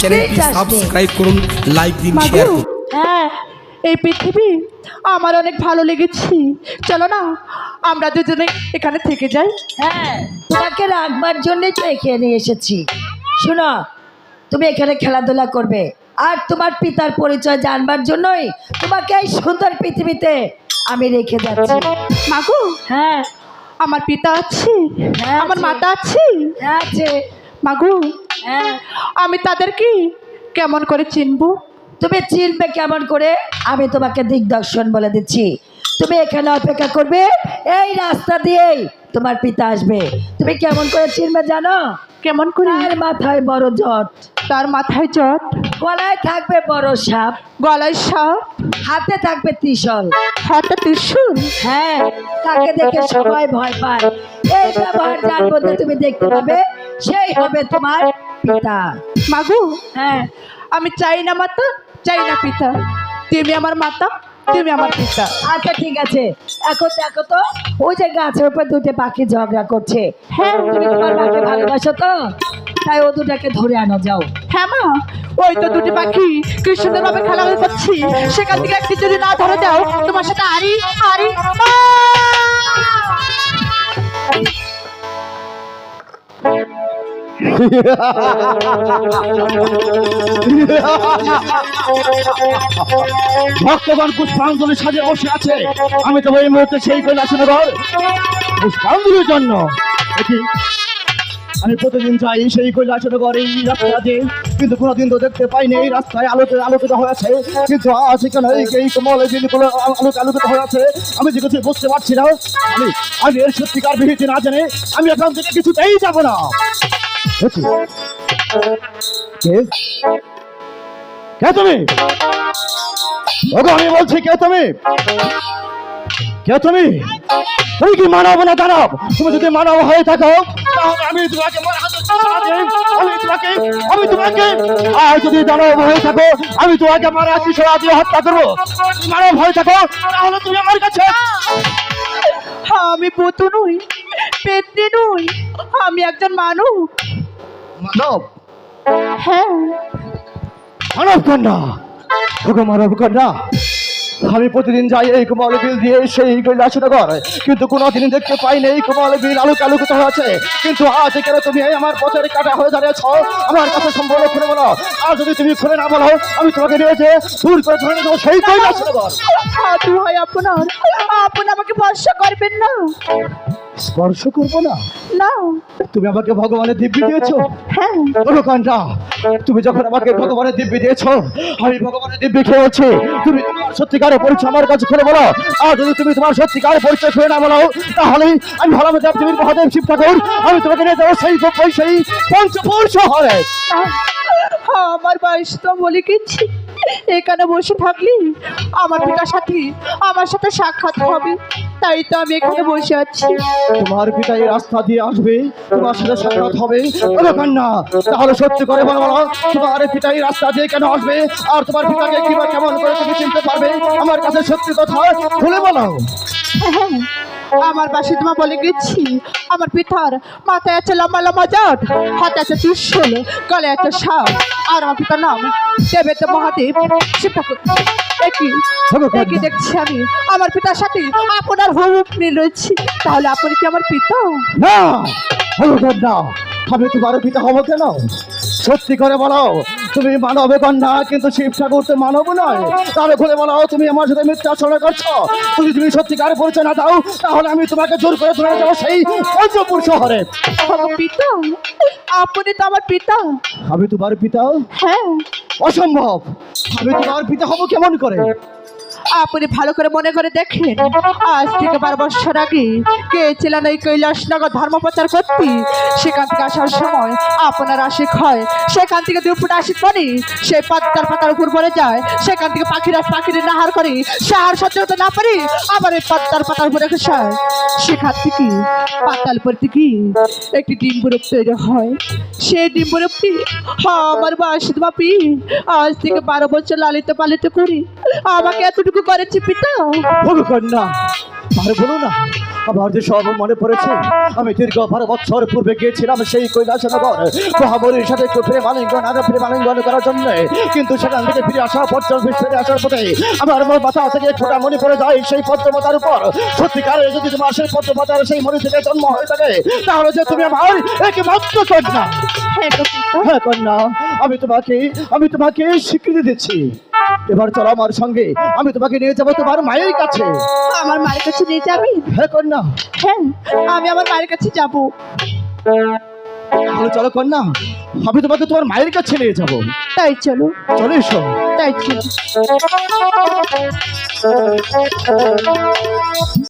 চ্যানেলটি সাবস্ক্রাইব করুন, লাইক দিন, শেয়ার করুন। হ্যাঁ, এই পৃথিবী আমার অনেক ভালো লেগেছে। চলো না আমরা দুজনে এখানে থেকে যাই। হ্যাঁ, তোমাকে রাখবার জন্যই তো এখানে নিয়ে এসেছি। শোনো, তুমি এখানে খেলাধুলা করবে আর তোমার পিতার পরিচয় জানবার জন্যই তোমাকে এই সুন্দর পৃথিবীতে আমি রেখে যাচ্ছি। মাগো, হ্যাঁ আমার পিতা আছে, হ্যাঁ, আমার আছে। মাতা আছে। হ্যাঁ আছে। মাগো, হ্যাঁ, আমি তাদেরকে কেমন করে চিনবো? তুমি চিনবে কেমন করে? আমি তোমাকে দিগদর্শন বলে দিচ্ছি। তুমি এখানে অপেক্ষা করবে, এই রাস্তা দিয়েই তোমার পিতা আসবে। তুমি কেমন করে চিনবে জানো? কেমন করে? তার মাথায় বড় জট, তার মাথায় জট, গলায় থাকবে বড় সাপ, গলায় সাপ, হাতে থাকবে ত্রিশূল। হাতে ত্রিশূল। হ্যাঁ, তাকে দেখে সবাই ভয় পায়। এই ব্যবহার যার মধ্যে তুমি দেখতে পাবে সেই হবে তোমার পিতা। মাগো, হ্যাঁ, আমি চাই না মাতা, চাই না পিতা। তুমি আমার মাতা, তুমি আমার পিতা। আচ্ছা ঠিক আছে। এখন দেখো তো, ওই যে গাছের উপর দুটো পাখি ঝগড়া করছে। হ্যাঁ, তুমি তোমার মাকে ভালোবাসো তো, তাই ও দুটাকে ধরে আনো যাও। হ্যাঁ মা, ওই তো দুটি পাখি কি সুন্দর ভাবে খেলাধুলা করছি, সেখান থেকে একটি যদি না ধরে দাও তোমার সাথে আরি আরি ভক্তগণ পুষ্পাঞ্জলি সাজে বসে আছে। আমি তো এই মুহূর্তে সেই কৈলাসনগর পুষ্পাঞ্জলির জন্য। এটি আমি প্রতিদিন যাই সেই কৈলাসনগর এই রাস্তাতে, কিন্তু কোনোদিন তো দেখতে পাইনি এই রাস্তায় আলোকিত হয়েছে। কিন্তু আজ এখানে এই কমলে বিলগুলো আলোকিত হয়েছে। আমি যে কিছু বুঝতে পারছি না। আমি এর সত্যিকার বিহিতি না জেনে আমি এখান থেকে কিছুতেই যাব না। কে কে তুমি? ওগো, আমি বলছি কে তুমি? কে তুমি? তুমি কি মানব না দানব? তুমি যদি মানব হয়ে থাকো তাহলে আমি তোমাকে আর যদি দানব হয়ে থাকো আমি তোমাকে মারা কিশোর দিয়ে হত্যা করবো। মানব হয়ে থাকো তাহলে তুমি আমার কাছে। আমি পুতু নই, পেতনি নই, আমি একজন মানব। মানব? হ্যাঁ, মানব কন্যা, ওগো মানব কন্যা, আমি প্রতিদিন যাই এই কমল বিল দিয়ে সেই কৈলাসনগর, কিন্তু কোনোদিন দেখতে পাইনি এই কমল বিল আলোকিত হয়েছে। কিন্তু আজ এখানে তুমি আমার পথের কাটা হয়ে দাঁড়িয়েছ। আমার কথা সম্পূর্ণ খুলে বলো, আর যদি তুমি খুলে না বলো আমি তোমাকে নিয়ে যে দূর করে ধরে নেবো সেই কৈলাসনগর। সাধু হয় আপনার, আপনি আমাকে ভরসা করবেন না। স্পর্শ করবো না? না। তুমি আমাকে ভগবানের দিব্যি দিয়েছো। হ্যাঁ, কন্যা, তুমি যখন আমাকে ভগবানের দিব্যি দিয়েছো, আমি ভগবানের দিব্যি খেয়েছি। তুমি তোমার সত্যিকারের পরিচয় আমার কাছে খুলে বলো, আর যদি তুমি তোমার সত্যিকারের পরিচয় খুলে না বলো তাহলে আমি ভালো দেবদেবীর মহাদেব শিব ঠাকুর আমি তোমাকে নিয়ে যাবো সেই পঞ্চপুর শহরে। আমার বয়স তো বলে গেছি, এখানে বসে থাকলে আমার পিতার সাথে আমার সাথে সাক্ষাৎ হবে, তাই তো আমি এখানে বসে আছি। তোমার পিতা এই রাস্তা দিয়ে আসবে, তোমার সাথে সাক্ষাৎ হবে। কন্যা, তাহলে সত্যি করে বলো, তোমার পিতা এই রাস্তা দিয়ে কেন আসবে, আর তোমার পিতাকে কিংবা কেমন করে তুমি চিনতে পারবে? আমার কাছে সত্যি কথা খুলে বলো। হ্যাঁ, আমার পাশে তোমার বলে গেছি, আমার পিতার মাথায় আছে লম্বা লম্বা জট, হাতে আছে ত্রিশূল, গলায় আছে সাপ, আর আমার পিতার নাম দেবেন্দ্র মহাদেব শিব ঠাকুর। একই দেখছি আমি আমার পিতার সাথে আপনার হুবহু মিল রয়েছে, তাহলে আপনি কি আমার পিতা? না, কন্যা, আমি তোমার পিতা হবো কেন? সত্যি করে বলো, তুমি মানব কন্যা, কিন্তু শিব ঠাকুর তো মানব নয়। তাহলে খুলে বলো, তুমি আমার সাথে মিথ্যা আচরণ করছো। তুমি সত্যিকার পরিচয় না দাও তাহলে আমি তোমাকে জোর করে ধরে যাবো সেই পঞ্চপুর শহরে। পিতা, আপনি তো আমার পিতা। আমি তোমার পিতা? হ্যাঁ। অসম্ভব, আমি তোমার পিতা হবো কেমন করে? আপনি ভালো করে মনে করে দেখেন, আজ থেকে 12 বছর আগে কে ছিলেন এই কৈলাসনগর ধর্ম প্রচার করতে। সেখান থেকে আসার সময় আপনার আশিক হয়, সেখান থেকে 2 ফুট আশিক পানি সেই পাতার উপর পড়ে যায়, সেখান থেকে পাখিরা নাহার করে, সাহার সহ্য হতে না পারি আবার এই পাতার উপরে খসায়। সেখান থেকে পাতাল পড়তে কি একটি ডিম্বরূপ তৈরি হয়। সেই ডিম্বরূপটি আমার বাসুদ বাপি আজ থেকে 12 বছর লালিত পালিত করি আমাকে এতটুকু এতটুকু করেছি পিতা? বলো কন্যা, আর বলো না, আমার যে সব মনে পড়েছে। আমি দীর্ঘ 12 বছর পূর্বে গিয়েছিলাম সেই কৈলাসনগর মহাবলীর সাথে একটু প্রেমালিঙ্গন করার জন্য, কিন্তু সেখান থেকে ফিরে আসার পথে আমার মাথা থেকে ফোটা মনে পড়ে যায় সেই পদ্মমাতার উপর। সত্যিকারে যদি তোমার সেই পদ্মমাতার সেই মনে থেকে জন্ম হয়ে থাকে, তাহলে যে তুমি আমার একমাত্র কন্যা। হ্যাঁ গো পিতা। হ্যাঁ কন্যা, আমি তোমাকে স্বীকৃতি দিচ্ছি। এবার চলো আমার সঙ্গে, আমি তোমাকে নিয়ে যাবো তোমার মায়ের কাছে। আমার মায়ের কাছে নিয়ে যাবি? হ্যাঁ কন্যা। হ্যাঁ, আমি আমার মায়ের কাছে যাব। তাহলে চলো কন্যা, আমি তোমাকে তোমার মায়ের কাছে নিয়ে যাবো। তাই চলো। চলে এসো। তাই চলো।